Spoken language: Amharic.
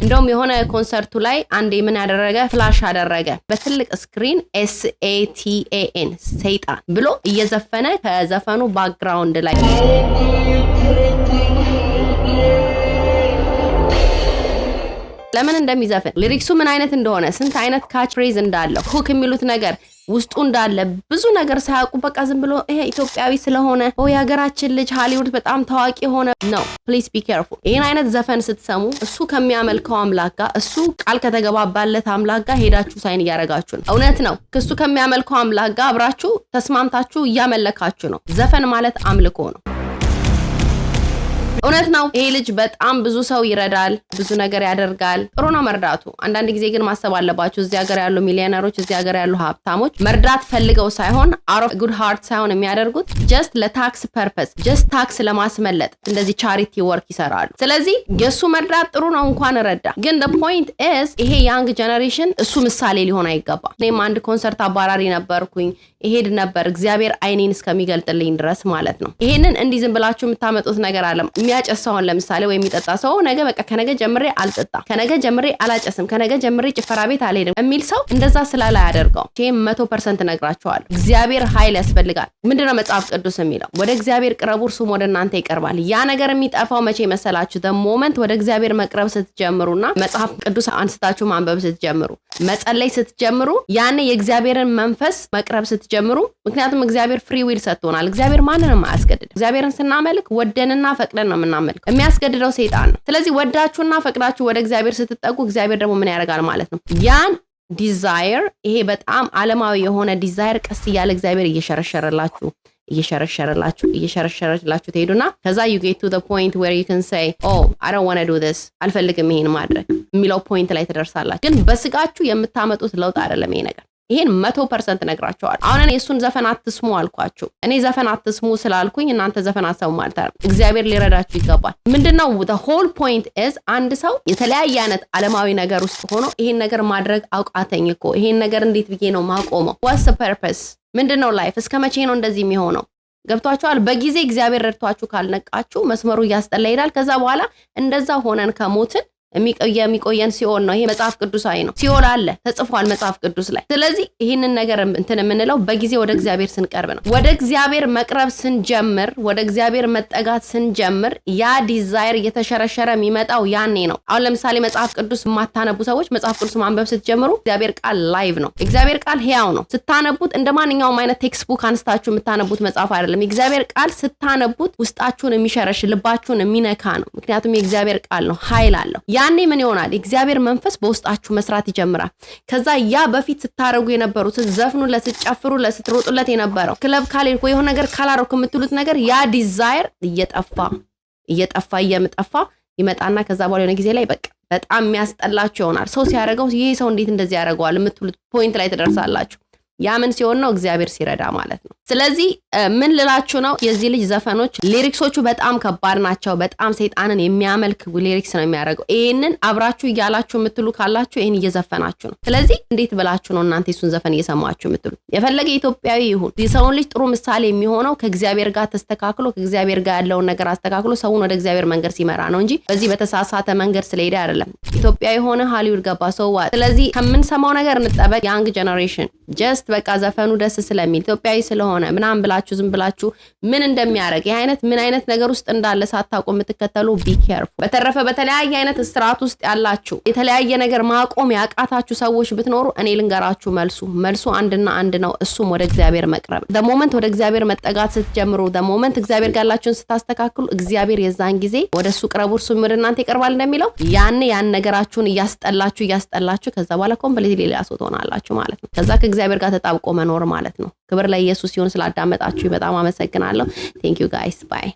እንደውም የሆነ ኮንሰርቱ ላይ አንዴ ምን ያደረገ ፍላሽ አደረገ በትልቅ ስክሪን SATAN ሰይጣን ብሎ እየዘፈነ ከዘፈኑ ባክግራውንድ ላይ ለምን እንደሚዘፍን ሊሪክሱ ምን አይነት እንደሆነ ስንት አይነት ካች ፍሬዝ እንዳለው ሁክ የሚሉት ነገር ውስጡ እንዳለ ብዙ ነገር ሳያውቁ በቃ ዝም ብሎ ይሄ ኢትዮጵያዊ ስለሆነ የሀገራችን ልጅ ሃሊውድ በጣም ታዋቂ ሆነ ነው። ፕሊዝ ቢ ኬርፉል። ይሄን አይነት ዘፈን ስትሰሙ እሱ ከሚያመልከው አምላክ ጋር እሱ ቃል ከተገባባለት አምላክ ጋር ሄዳችሁ ሳይን እያረጋችሁ ነው። እውነት ነው። ከሱ ከሚያመልከው አምላክ ጋር አብራችሁ ተስማምታችሁ እያመለካችሁ ነው። ዘፈን ማለት አምልኮ ነው። እውነት ነው። ይሄ ልጅ በጣም ብዙ ሰው ይረዳል፣ ብዙ ነገር ያደርጋል። ጥሩ ነው መርዳቱ። አንዳንድ ጊዜ ግን ማሰብ አለባችሁ እዚህ ሀገር ያሉ ሚሊዮነሮች፣ እዚህ ሀገር ያሉ ሀብታሞች መርዳት ፈልገው ሳይሆን out of good heart ሳይሆን የሚያደርጉት just ለታክስ ፐርፐስ just ታክስ ለማስመለጥ እንደዚህ ቻሪቲ ወርክ ይሰራሉ። ስለዚህ የሱ መርዳት ጥሩ ነው እንኳን ረዳ። ግን the point is ይሄ young generation እሱ ምሳሌ ሊሆን አይገባም። እኔም አንድ ኮንሰርት አባራሪ ነበርኩኝ፣ እሄድ ነበር እግዚአብሔር አይኔን እስከሚገልጥልኝ ድረስ ማለት ነው። ይሄንን እንዲህ ዝም ብላችሁ የምታመጡት ነገር አለ። የሚያጨሳውን ለምሳሌ ወይ የሚጠጣ ሰው ነገ በቃ ከነገ ጀምሬ አልጠጣ፣ ከነገ ጀምሬ አላጨስም፣ ከነገ ጀምሬ ጭፈራ ቤት አልሄድም የሚል ሰው እንደዛ ስላላ ያደርገው። ይሄ 100% ነግራቸዋለሁ። እግዚአብሔር ኃይል ያስፈልጋል። ምንድነው መጽሐፍ ቅዱስ የሚለው? ወደ እግዚአብሔር ቅረቡ እርሱም ወደ እናንተ ይቀርባል። ያ ነገር የሚጠፋው መቼ መሰላችሁ? the moment ወደ እግዚአብሔር መቅረብ ስትጀምሩና መጽሐፍ ቅዱስ አንስታችሁ ማንበብ ስትጀምሩ፣ መጸለይ ስትጀምሩ፣ ያን የእግዚአብሔርን መንፈስ መቅረብ ስትጀምሩ። ምክንያቱም እግዚአብሔር ፍሪ ዊል ሰጥቶናል። እግዚአብሔር ማንንም አያስገድድ። እግዚአብሔርን ስናመልክ ወደንና ፈቅደን ነው የምናመልከው። የሚያስገድደው ሰይጣን ነው። ስለዚህ ወዳችሁና ፈቅዳችሁ ወደ እግዚአብሔር ስትጠጉ እግዚአብሔር ደግሞ ምን ያደርጋል ማለት ነው? ያን ዲዛየር፣ ይሄ በጣም ዓለማዊ የሆነ ዲዛየር ቀስ እያለ እግዚአብሔር እየሸረሸረላችሁ ትሄዱና ከዛ you get to the point where you can say oh I don't want to do this አልፈልግም ይሄን ማድረግ የሚለው ፖይንት ላይ ትደርሳላችሁ። ግን በስጋችሁ የምታመጡት ለውጥ አይደለም ይሄ ነገር። ይሄን 100% ነግራቸዋል። አሁን እኔ እሱን ዘፈን አትስሙ አልኳችሁ። እኔ ዘፈን አትስሙ ስላልኩኝ እናንተ ዘፈን አትሰሙ ማለት አይደለም። እግዚአብሔር ሊረዳችሁ ይገባል። ምንድነው the whole point is አንድ ሰው የተለያየ አይነት ዓለማዊ ነገር ውስጥ ሆኖ ይሄን ነገር ማድረግ አውቃተኝ እኮ ይሄን ነገር እንዴት ብዬ ነው ማቆመው? what's the purpose? ምንድነው ላይፍ? እስከ መቼ ነው እንደዚህ የሚሆነው? ገብቷችኋል? በጊዜ እግዚአብሔር ረድቷችሁ ካልነቃችሁ መስመሩ እያስጠላ ይላል። ከዛ በኋላ እንደዛ ሆነን ከሞትን የሚቆየን ሲኦል ነው። ይሄ መጽሐፍ ቅዱሳዊ ነው። ሲኦል አለ ተጽፏል መጽሐፍ ቅዱስ ላይ። ስለዚህ ይሄንን ነገር እንትን የምንለው በጊዜ ወደ እግዚአብሔር ስንቀርብ ነው። ወደ እግዚአብሔር መቅረብ ስንጀምር፣ ወደ እግዚአብሔር መጠጋት ስንጀምር ያ ዲዛየር እየተሸረሸረ የሚመጣው ያኔ ነው። አሁን ለምሳሌ መጽሐፍ ቅዱስ የማታነቡ ሰዎች መጽሐፍ ቅዱስ ማንበብ ስትጀምሩ እግዚአብሔር ቃል ላይቭ ነው። እግዚአብሔር ቃል ሕያው ነው። ስታነቡት እንደ ማንኛውም አይነት ቴክስት ቡክ አንስታችሁ የምታነቡት መጽሐፍ አይደለም። እግዚአብሔር ቃል ስታነቡት ውስጣችሁን የሚሸረሽ ልባችሁን የሚነካ ነው። ምክንያቱም የእግዚአብሔር ቃል ነው፣ ኃይል አለው። ያኔ ምን ይሆናል? እግዚአብሔር መንፈስ በውስጣችሁ መስራት ይጀምራል። ከዛ ያ በፊት ስታረጉ የነበሩት ዘፍኑለት፣ ስትጨፍሩለት፣ ስትሮጡለት የነበረው ክለብ ካልሄድኩ የሆነ ነገር ካላረኩ የምትሉት ነገር ያ ዲዛየር እየጠፋ ይመጣና ከዛ በኋላ የሆነ ጊዜ ላይ በቃ በጣም የሚያስጠላችሁ ይሆናል። ሰው ሲያረጋው ይሄ ሰው እንዴት እንደዚህ ያረጋዋል የምትሉት ፖይንት ላይ ትደርሳላችሁ። ያ ምን ሲሆን ነው? እግዚአብሔር ሲረዳ ማለት ነው። ስለዚህ ምን ልላችሁ ነው? የዚህ ልጅ ዘፈኖች ሊሪክሶቹ በጣም ከባድ ናቸው። በጣም ሰይጣንን የሚያመልክ ሊሪክስ ነው የሚያደርገው። ይሄንን አብራችሁ እያላችሁ የምትሉ ካላችሁ ይሄን እየዘፈናችሁ ነው። ስለዚህ እንዴት ብላችሁ ነው እናንተ እሱን ዘፈን እየሰማችሁ የምትሉ? የፈለገ ኢትዮጵያዊ ይሁን የሰውን ልጅ ጥሩ ምሳሌ የሚሆነው ከእግዚአብሔር ጋር ተስተካክሎ ከእግዚአብሔር ጋር ያለውን ነገር አስተካክሎ ሰውን ወደ እግዚአብሔር መንገድ ሲመራ ነው እንጂ በዚህ በተሳሳተ መንገድ ስለሄደ አይደለም። ኢትዮጵያዊ ሆነ ሃሊውድ ገባ ሰው። ስለዚህ ከምንሰማው ነገር እንጠበቅ። ያንግ ጀነሬሽን ጀስት በቃ ዘፈኑ ደስ ስለሚል ኢትዮጵያዊ ስለሆነ ምናምን ብላችሁ ዝም ብላችሁ ምን እንደሚያደርግ ምን አይነት ነገር ውስጥ እንዳለ ሳታውቁ የምትከተሉ ቢ ኬርፉል። በተረፈ በተለያየ አይነት ስትራት ውስጥ ያላችሁ የተለያየ ነገር ማቆም ያቃታችሁ ሰዎች ብትኖሩ እኔ ልንገራችሁ መልሱ አንድና አንድ ነው። እሱም ወደ እግዚአብሔር መቅረብ። the moment ወደ እግዚአብሔር መጠጋት ስትጀምሩ the moment እግዚአብሔር ጋር ያላችሁን ስታስተካክሉ እግዚአብሔር የዛን ጊዜ ወደ እሱ ቅረቡ እርሱም ወደ እናንተ ይቀርባል እንደሚለው ያን ነገራችሁን እያስጠላችሁ ከዛ በኋላ ኮምፕሊትሊ ሌላ ሰው ትሆናላችሁ ማለት ነው። ከዛ ከእግዚአብሔር ጋር ተጣብቆ መኖር ማለት ነው። ክብር ለኢየሱስ ይሁን። ስላዳመጣችሁ በጣም አመሰግናለሁ። ቴንክ ዩ ጋይስ ባይ